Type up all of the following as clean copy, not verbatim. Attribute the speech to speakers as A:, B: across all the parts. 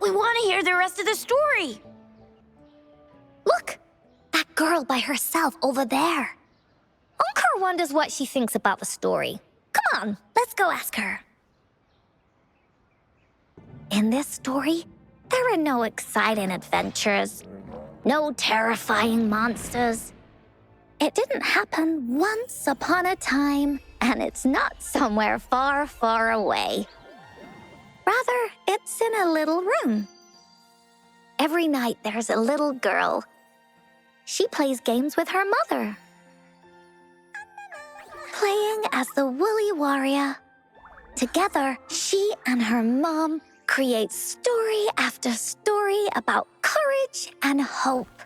A: We want to hear the rest of the story.
B: Look, that girl by herself over there. Encore wonders what she thinks about the story. Come on, let's go ask her. In this story, there are no exciting adventures, no terrifying monsters. It didn't happen once upon a time, and it's not somewhere far, far away. Rather, it's in a little room. Every night there's a little girl. She plays games with her mother, playing as the Woolly Warrior. Together, she and her mom create story after story about courage and hope.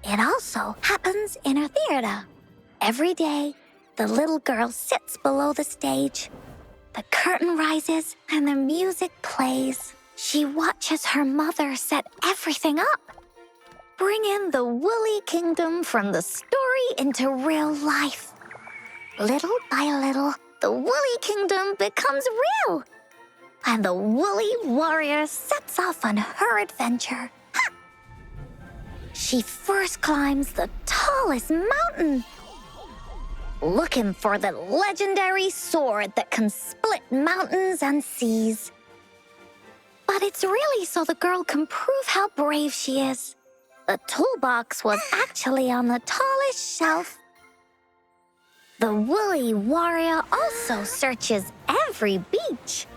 B: It also happens in her theater. Every day, the little girl sits below the stage. The curtain rises and the music plays. She watches her mother set everything up, bring in the Woolly Kingdom from the story into real life. Little by little, the Woolly Kingdom becomes real, and the Woolly Warrior sets off on her adventure. Ha! She first climbs the tallest mountain, looking for the legendary sword that can split mountains and seas. But it's really so the girl can prove how brave she is. The toolbox was actually on the tallest shelf. The Woolly Warrior also searches every beach,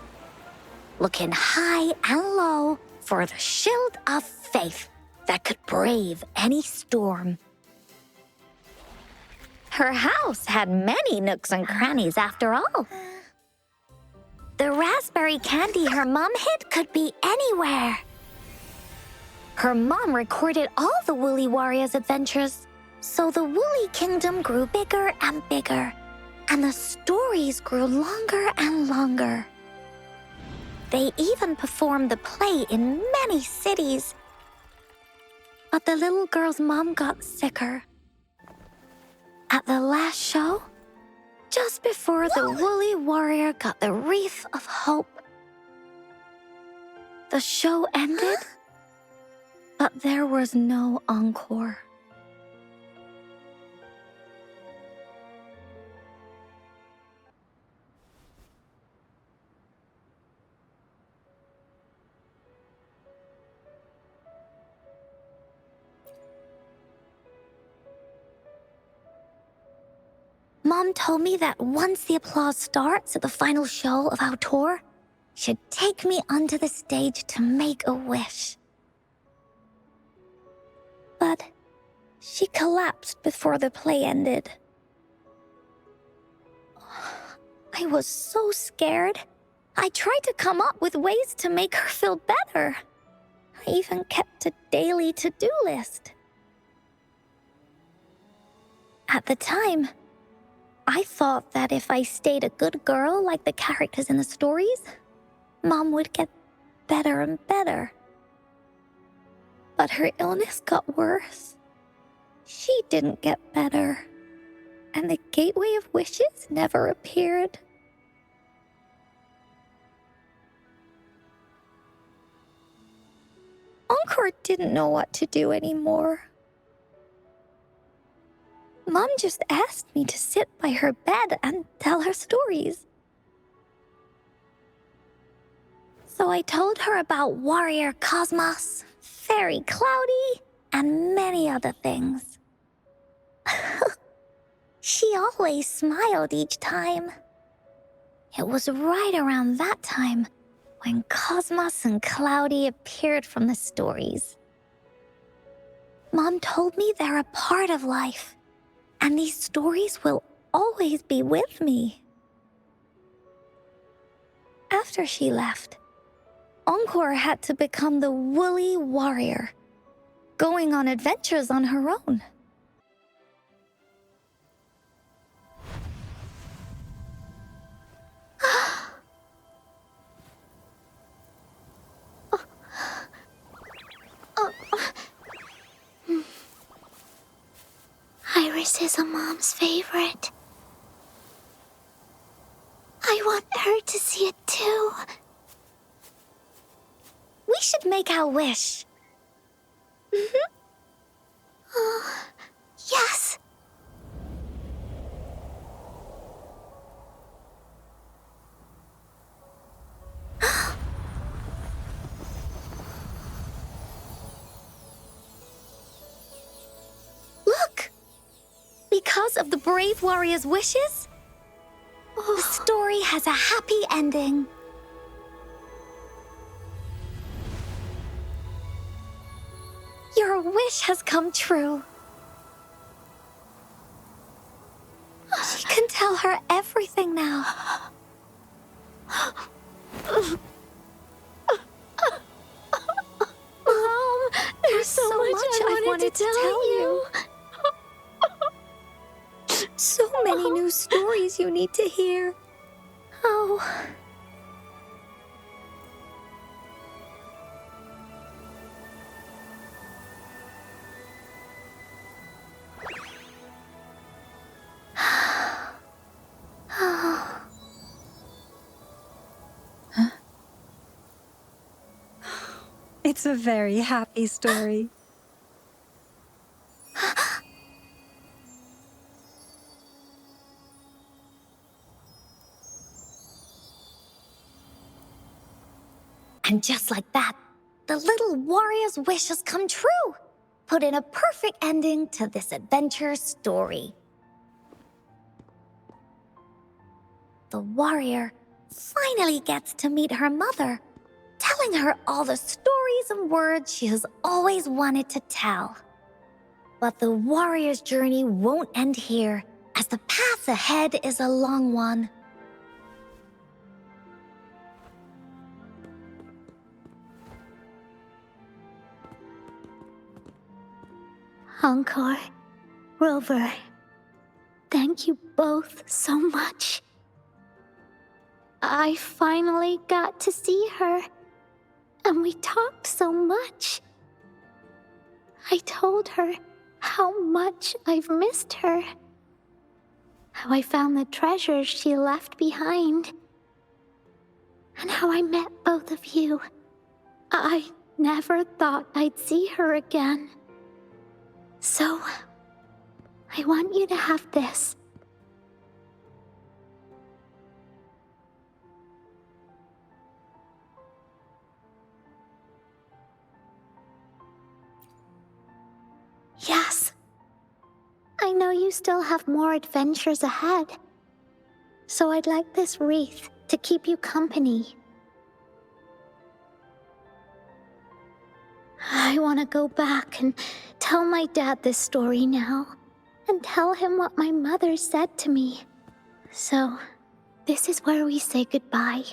B: looking high and low for the shield of faith that could brave any storm. Her house had many nooks and crannies after all. The raspberry candy her mom hid could be anywhere. Her mom recorded all the Woolly Warrior's adventures, so the Woolly Kingdom grew bigger and bigger, and the stories grew longer and longer. They even performed the play in many cities. But the little girl's mom got sicker. At the last show, just before the Woolly Warrior got the wreath of hope, the show ended, but there was no encore. Mom told me that once the applause starts at the final show of our tour, she'd take me onto the stage to make a wish. But she collapsed before the play ended. I was so scared. I tried to come up with ways to make her feel better. I even kept a daily to-do list. At the time, I thought that if I stayed a good girl like the characters in the stories, Mom would get better and better. But her illness got worse. She didn't get better, and the Gateway of Wishes never appeared. Encore didn't know what to do anymore. Mom just asked me to sit by her bed and tell her stories. So I told her about Warrior Cosmos, Fairy Cloudy, and many other things. She always smiled each time. It was right around that time when Cosmos and Cloudy appeared from the stories. Mom told me they're a part of life, and these stories will always be with me. After she left, Encore had to become the Woolly Warrior, going on adventures on her own. Iris is a mom's favorite. I want her to see it too. should make our wish. Oh, yes. Look! Because of the brave warrior's wishes, the story has a happy ending. Your wish has come true. She can tell her everything now. Mom, there's so much I wanted to tell you. So many new stories you need to hear. Oh.
C: It's a very happy story.
B: And just like that, the little warrior's wish has come true, put in a perfect ending to this adventure story. The warrior finally gets to meet her mother, telling her all the stories and words she has always wanted to tell. But the warrior's journey won't end here, as the path ahead is a long one. Encore, Rover, thank you both so much. I finally got to see her, and we talked so much. I told her how much I've missed her, how I found the treasures she left behind, and how I met both of you. I never thought I'd see her again. So, I want you to have this. Yes. I know you still have more adventures ahead. So I'd like this wreath to keep you company. I want to go back and tell my dad this story now, and tell him what my mother said to me. So, this is where we say goodbye.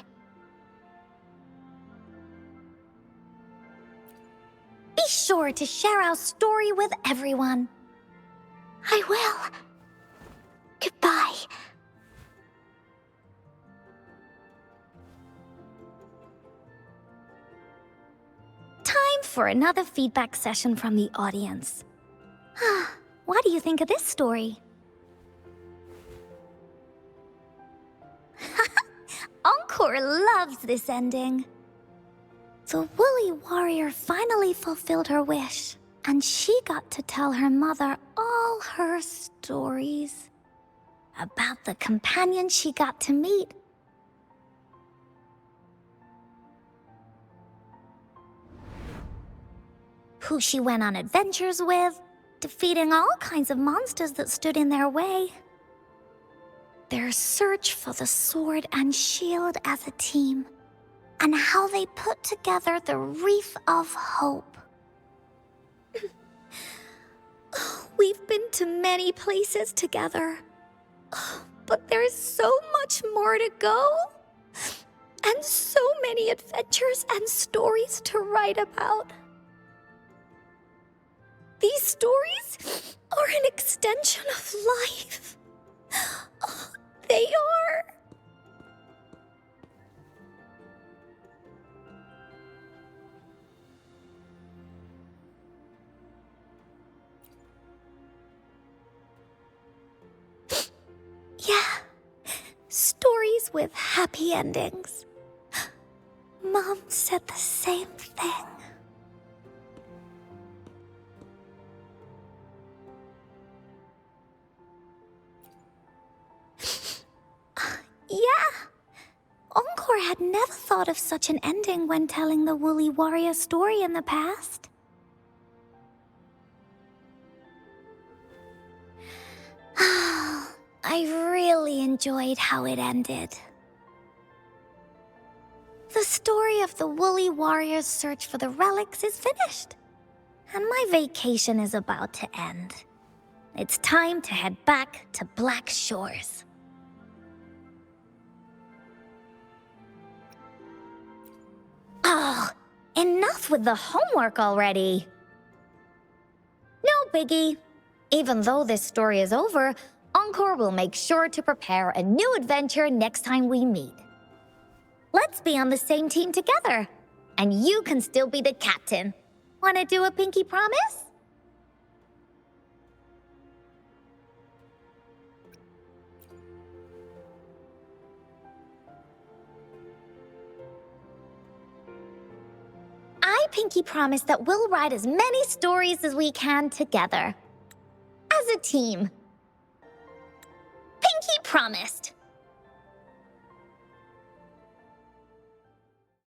B: Be sure to share our story with everyone. I will. Goodbye. Time for another feedback session from the audience. What do you think of this story? Encore loves this ending. The woolly warrior finally fulfilled her wish, and she got to tell her mother all her stories about the companion she got to meet. Who she went on adventures with, defeating all kinds of monsters that stood in their way. Their search for the sword and shield as a team, and how they put together the Wreath of Hope. We've been to many places together, but there's so much more to go, and so many adventures and stories to write about. These stories are an extension of life. They are. Yeah, stories with happy endings. Mom said the same thing. Yeah. Encore had never thought of such an ending when telling the Woolly Warrior story in the past. I really enjoyed how it ended. The story of the Woolly Warrior's search for the relics is finished, and my vacation is about to end. It's time to head back to Black Shores. Oh, enough with the homework already. No biggie. Even though this story is over, Encore will make sure to prepare a new adventure next time we meet. Let's be on the same team together, and you can still be the captain. Wanna do a pinky promise? I pinky promise that we'll write as many stories as we can together. As a team. Pinky promised.